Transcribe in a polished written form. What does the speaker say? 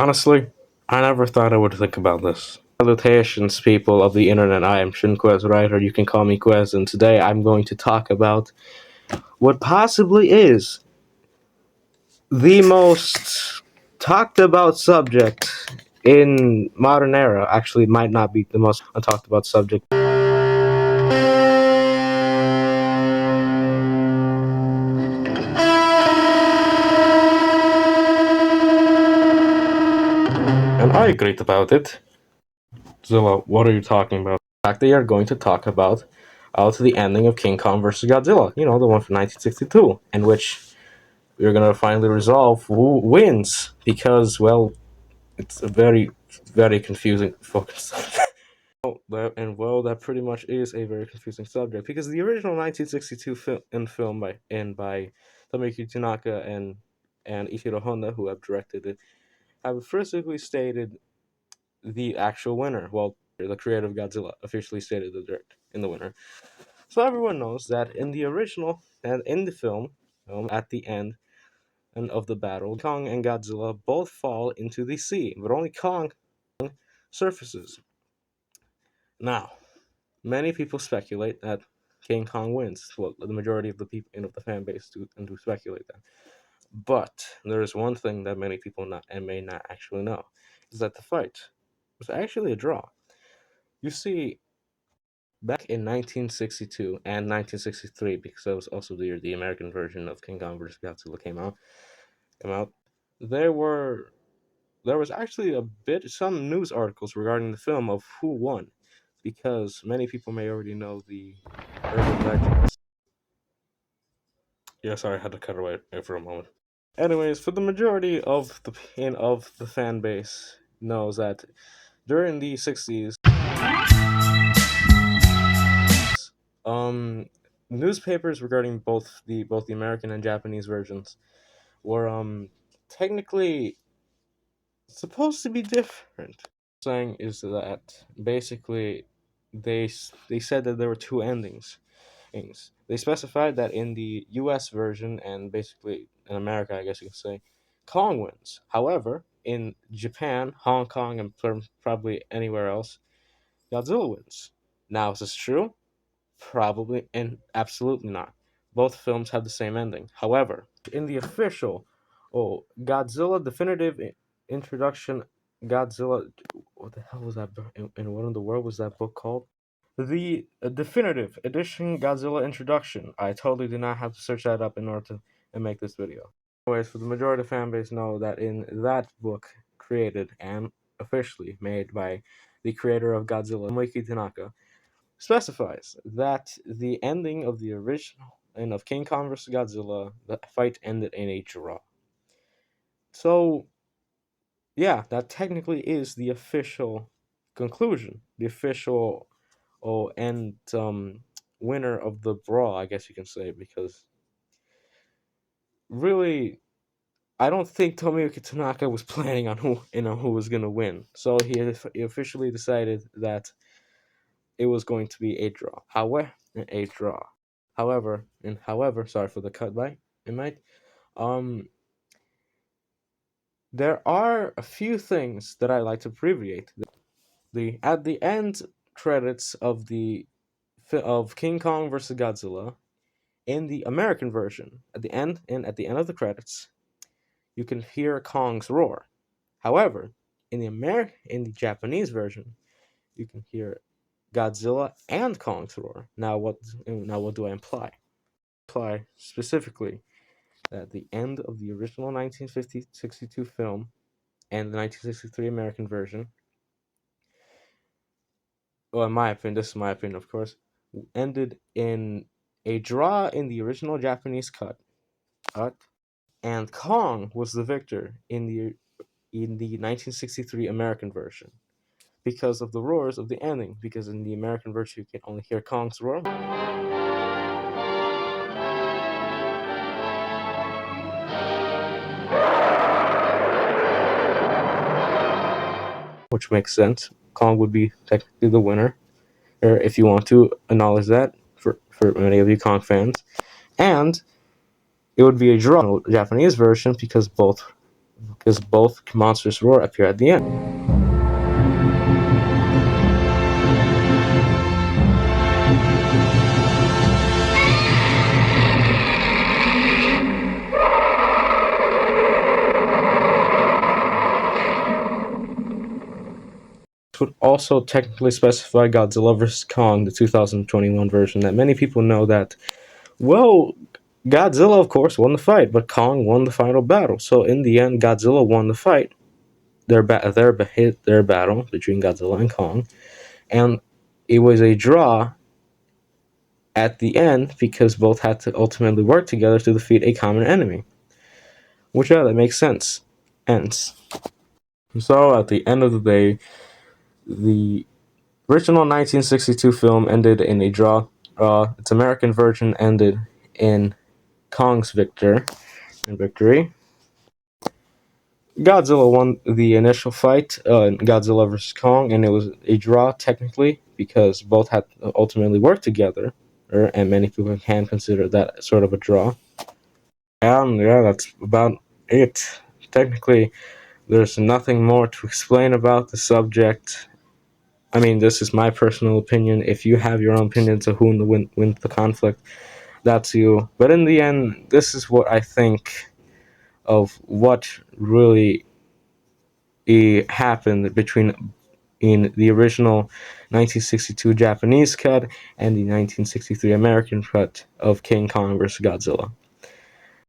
Honestly, I never thought I would think about this. Salutations, people of the internet. I am K.U.E.Z, writer. You can call me K.U.E.Z, and today I'm going to talk about what possibly is the most talked about subject in modern era. Actually, it might not be the most untalked about subject. And I agree about it. Zilla, what are you talking about? In fact, they are going to talk about to the ending of King Kong versus Godzilla. You know, the one from 1962, in which we're gonna finally resolve who wins because, well, it's a very, very confusing focus. That pretty much is a very confusing subject because the original 1962 film by Tomiki Tanaka and Ichiro Honda, who have directed it, have firstly stated the actual winner. Well, the creator of Godzilla officially stated the winner. So everyone knows that in the original and in the film, at the end and of the battle, Kong and Godzilla both fall into the sea, but only Kong surfaces. Now, many people speculate that King Kong wins. Well, the majority of the people of the fan base do speculate that. But there is one thing that many people may not actually know, is that the fight was actually a draw. You see, back in 1962 and 1963, because that was also the year the American version of King Kong vs. Godzilla came out, there was actually some news articles regarding the film of who won, because many people may already know the urban legends. Yeah, sorry, I had to cut away for a moment. Anyways, for the majority of the fan base knows that during the 60s, um, newspapers regarding both the American and Japanese versions were technically supposed to be different. Saying is that basically they said that there were two endings. They specified that in the U.S. version and basically in America, I guess you could say, Kong wins. However, in Japan, Hong Kong, and probably anywhere else, Godzilla wins. Now, is this true? Probably and absolutely not. Both films have the same ending. However, in the official Godzilla definitive introduction, Godzilla, what the hell was that? And what in the world was that book called? The definitive edition Godzilla introduction. I totally did not have to search that up in order to make this video. Anyways, for the majority of fan base know that in that book, created and officially made by the creator of Godzilla, Tomoki Tanaka, specifies that the ending of the original and of King Kong vs. Godzilla, the fight ended in a draw. So, yeah, that technically is the official conclusion, the official and winner of the brawl, I guess you can say, because really, I don't think Tomoyuki Tanaka was planning on who was gonna win. So he officially decided that it was going to be a draw. However, sorry for the cut by it might. Um, there are a few things that I like to abbreviate. The at the end credits of King Kong vs. Godzilla, in the American version, at the end of the credits, you can hear Kong's roar. However, in the Japanese version, you can hear Godzilla and Kong's roar. Now what do I imply? Imply specifically that at the end of the original 1962 film and the 1963 American version, well, in my opinion, this is my opinion, of course, ended in a draw in the original Japanese cut, and Kong was the victor in the 1963 American version because of the roars of the ending. Because in the American version, you can only hear Kong's roar, which makes sense. Kong would be technically the winner, or if you want to acknowledge that for many of you Kong fans, and it would be a draw in the Japanese version because both because both monsters roar appear at the end. Would also technically specify Godzilla vs. Kong, the 2021 version, that many people know that, well, Godzilla, of course, won the fight, but Kong won the final battle. So in the end, Godzilla won the fight, their battle between Godzilla and Kong, and it was a draw at the end because both had to ultimately work together to defeat a common enemy. Which, yeah, that makes sense. Ends. So at the end of the day, the original 1962 film ended in a draw. Its American version ended in Kong's victory. Godzilla won the initial fight, Godzilla vs. Kong, and it was a draw technically because both had to ultimately work together, and many people can consider that sort of a draw. And yeah, that's about it. Technically, there's nothing more to explain about the subject. I mean, this is my personal opinion. If you have your own opinions of who wins the conflict, that's you. But in the end, this is what I think of what really happened between in the original 1962 Japanese cut and the 1963 American cut of King Kong vs. Godzilla.